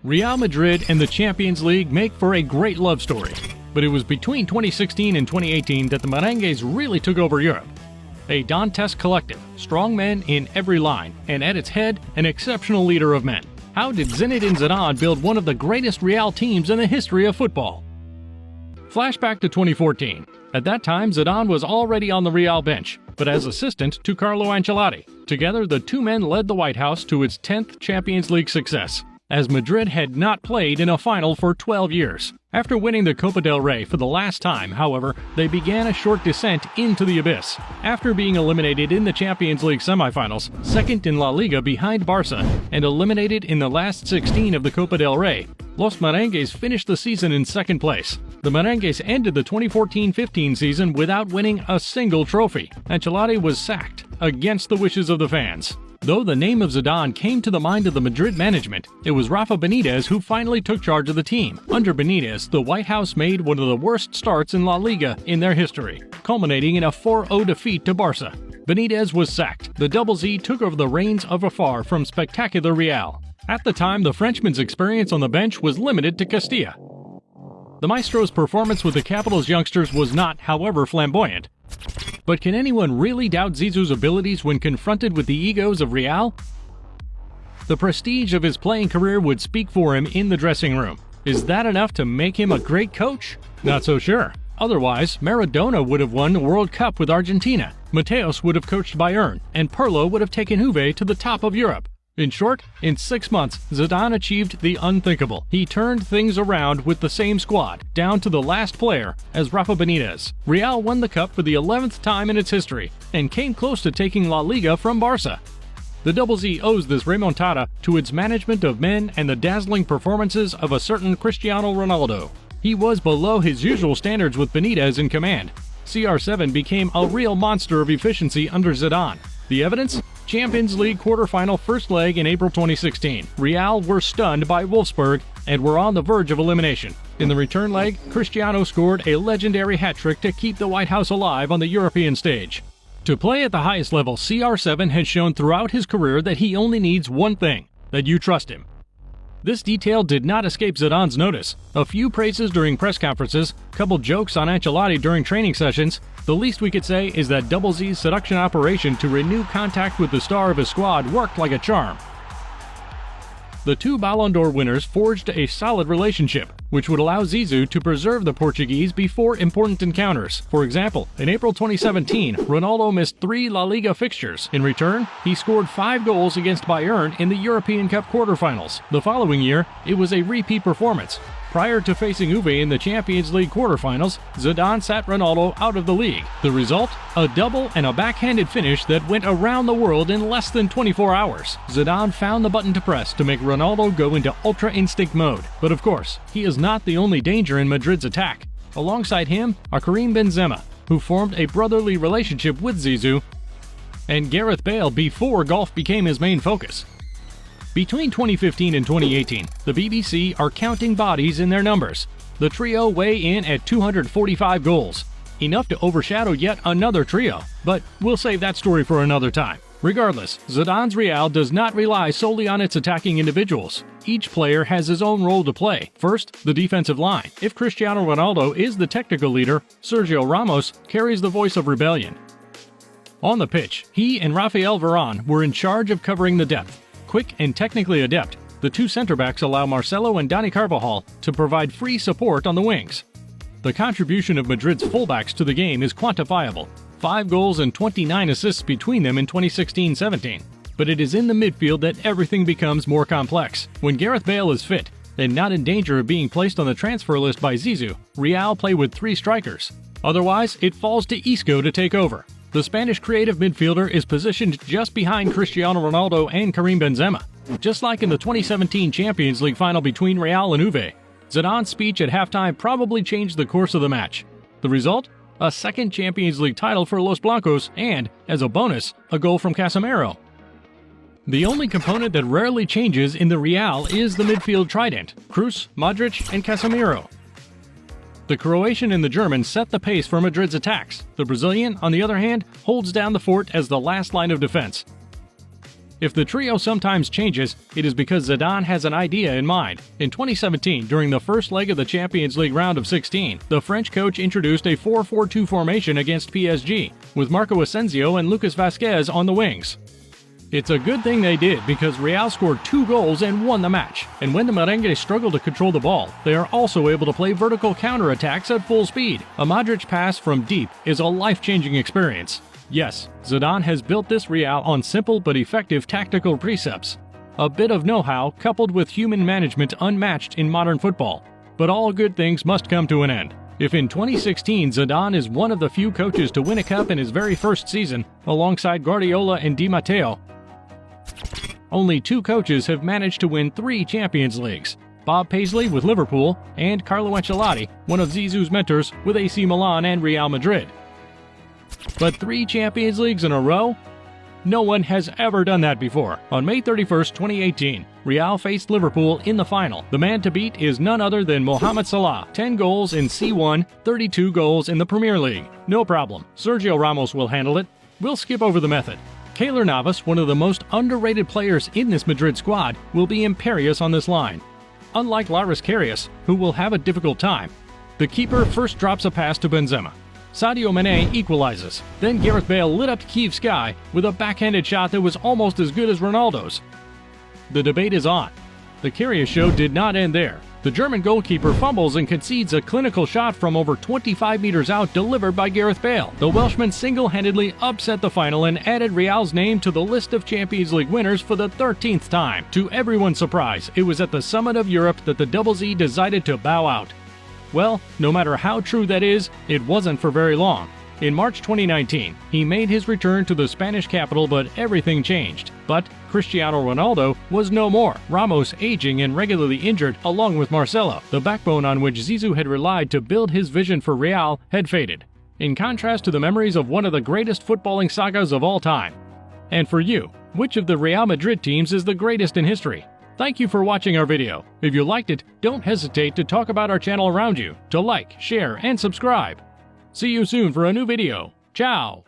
Real Madrid and the Champions League make for a great love story, but it was between 2016 and 2018 that the Merengues really took over Europe. A Dantes collective, strong men in every line, and at its head, an exceptional leader of men. How did Zinedine Zidane build one of the greatest Real teams in the history of football? Flashback to 2014. At that time, Zidane was already on the Real bench, but as assistant to Carlo Ancelotti. Together, the two men led the White House to its 10th Champions League success, as Madrid had not played in a final for 12 years. After winning the Copa del Rey for the last time, however, they began a short descent into the abyss. After being eliminated in the Champions League semifinals, second in La Liga behind Barca, and eliminated in the last 16 of the Copa del Rey, Los Merengues finished the season in second place. The Merengues ended the 2014-15 season without winning a single trophy. Ancelotti was sacked, against the wishes of the fans. Though the name of Zidane came to the mind of the Madrid management, it was Rafa Benitez who finally took charge of the team. Under Benitez, the White House made one of the worst starts in La Liga in their history, culminating in a 4-0 defeat to Barca. Benitez was sacked. The Double Z took over the reins of afar from spectacular Real. At the time, the Frenchman's experience on the bench was limited to Castilla. The Maestro's performance with the capital's youngsters was not, however, flamboyant. But can anyone really doubt Zizou's abilities when confronted with the egos of Real? The prestige of his playing career would speak for him in the dressing room. Is that enough to make him a great coach? Not so sure. Otherwise, Maradona would have won the World Cup with Argentina, Mateos would have coached Bayern, and Pirlo would have taken Juve to the top of Europe. In short, in 6 months, Zidane achieved the unthinkable. He turned things around with the same squad, down to the last player, as Rafa Benitez. Real won the cup for the 11th time in its history, and came close to taking La Liga from Barca. The Double Z owes this remontada to its management of men and the dazzling performances of a certain Cristiano Ronaldo. He was below his usual standards with Benitez in command. CR7 became a real monster of efficiency under Zidane. The evidence? Champions League quarterfinal first leg in April 2016. Real were stunned by Wolfsburg and were on the verge of elimination. In the return leg, Cristiano scored a legendary hat-trick to keep the White House alive on the European stage. To play at the highest level, CR7 has shown throughout his career that he only needs one thing: that you trust him. This detail did not escape Zidane's notice. A few praises during press conferences, couple jokes on Ancelotti during training sessions. The least we could say is that Double Z's seduction operation to renew contact with the star of his squad worked like a charm. The two Ballon d'Or winners forged a solid relationship, which would allow Zizou to preserve the Portuguese before important encounters. For example, in April 2017, Ronaldo missed 3 La Liga fixtures. In return, he scored 5 goals against Bayern in the European Cup quarterfinals. The following year, it was a repeat performance. Prior to facing Juve in the Champions League quarterfinals, Zidane sat Ronaldo out of the league. The result? A double and a backhanded finish that went around the world in less than 24 hours. Zidane found the button to press to make Ronaldo go into ultra instinct mode. But of course, he is not the only danger in Madrid's attack. Alongside him are Karim Benzema, who formed a brotherly relationship with Zizou, and Gareth Bale before golf became his main focus. Between 2015 and 2018, the BBC are counting bodies in their numbers. The trio weigh in at 245 goals, enough to overshadow yet another trio. But we'll save that story for another time. Regardless, Zidane's Real does not rely solely on its attacking individuals. Each player has his own role to play. First, the defensive line. If Cristiano Ronaldo is the technical leader, Sergio Ramos carries the voice of rebellion. On the pitch, he and Rafael Varane were in charge of covering the depth. Quick and technically adept, the two center-backs allow Marcelo and Dani Carvajal to provide free support on the wings. The contribution of Madrid's fullbacks to the game is quantifiable: 5 goals and 29 assists between them in 2016-17. But it is in the midfield that everything becomes more complex. When Gareth Bale is fit, and not in danger of being placed on the transfer list by Zizou, Real play with 3 strikers. Otherwise, it falls to Isco to take over. The Spanish creative midfielder is positioned just behind Cristiano Ronaldo and Karim Benzema. Just like in the 2017 Champions League final between Real and Juve, Zidane's speech at halftime probably changed the course of the match. The result? A second Champions League title for Los Blancos and, as a bonus, a goal from Casemiro. The only component that rarely changes in the Real is the midfield trident: Kroos, Modric, and Casemiro. The Croatian and the German set the pace for Madrid's attacks. The Brazilian, on the other hand, holds down the fort as the last line of defense. If the trio sometimes changes, it is because Zidane has an idea in mind. In 2017, during the first leg of the Champions League round of 16, the French coach introduced a 4-4-2 formation against PSG, with Marco Asensio and Lucas Vazquez on the wings. It's a good thing they did because Real scored 2 goals and won the match. And when the Merengues struggle to control the ball, they are also able to play vertical counterattacks at full speed. A Modric pass from deep is a life-changing experience. Yes, Zidane has built this Real on simple but effective tactical precepts. A bit of know-how coupled with human management unmatched in modern football. But all good things must come to an end. If in 2016 Zidane is one of the few coaches to win a cup in his very first season, alongside Guardiola and Di Matteo, only 2 coaches have managed to win 3 Champions Leagues. Bob Paisley with Liverpool and Carlo Ancelotti, one of Zizou's mentors, with AC Milan and Real Madrid. But 3 Champions Leagues in a row? No one has ever done that before. On May 31st, 2018, Real faced Liverpool in the final. The man to beat is none other than Mohamed Salah. 10 goals in C1, 32 goals in the Premier League. No problem. Sergio Ramos will handle it. We'll skip over the method. Keylor Navas, one of the most underrated players in this Madrid squad, will be imperious on this line. Unlike Loris Karius, who will have a difficult time, the keeper first drops a pass to Benzema. Sadio Mane equalizes. Then Gareth Bale lit up Kiev's sky with a backhanded shot that was almost as good as Ronaldo's. The debate is on. The Karius show did not end there. The German goalkeeper fumbles and concedes a clinical shot from over 25 meters out delivered by Gareth Bale. The Welshman single-handedly upset the final and added Real's name to the list of Champions League winners for the 13th time. To everyone's surprise, it was at the summit of Europe that the Double Z decided to bow out. Well, no matter how true that is, it wasn't for very long. In March 2019, he made his return to the Spanish capital, but everything changed. But Cristiano Ronaldo was no more. Ramos, aging and regularly injured, along with Marcelo, the backbone on which Zizou had relied to build his vision for Real, had faded. In contrast to the memories of one of the greatest footballing sagas of all time. And for you, which of the Real Madrid teams is the greatest in history? Thank you for watching our video. If you liked it, don't hesitate to talk about our channel around you, to like, share, and subscribe. See you soon for a new video. Ciao!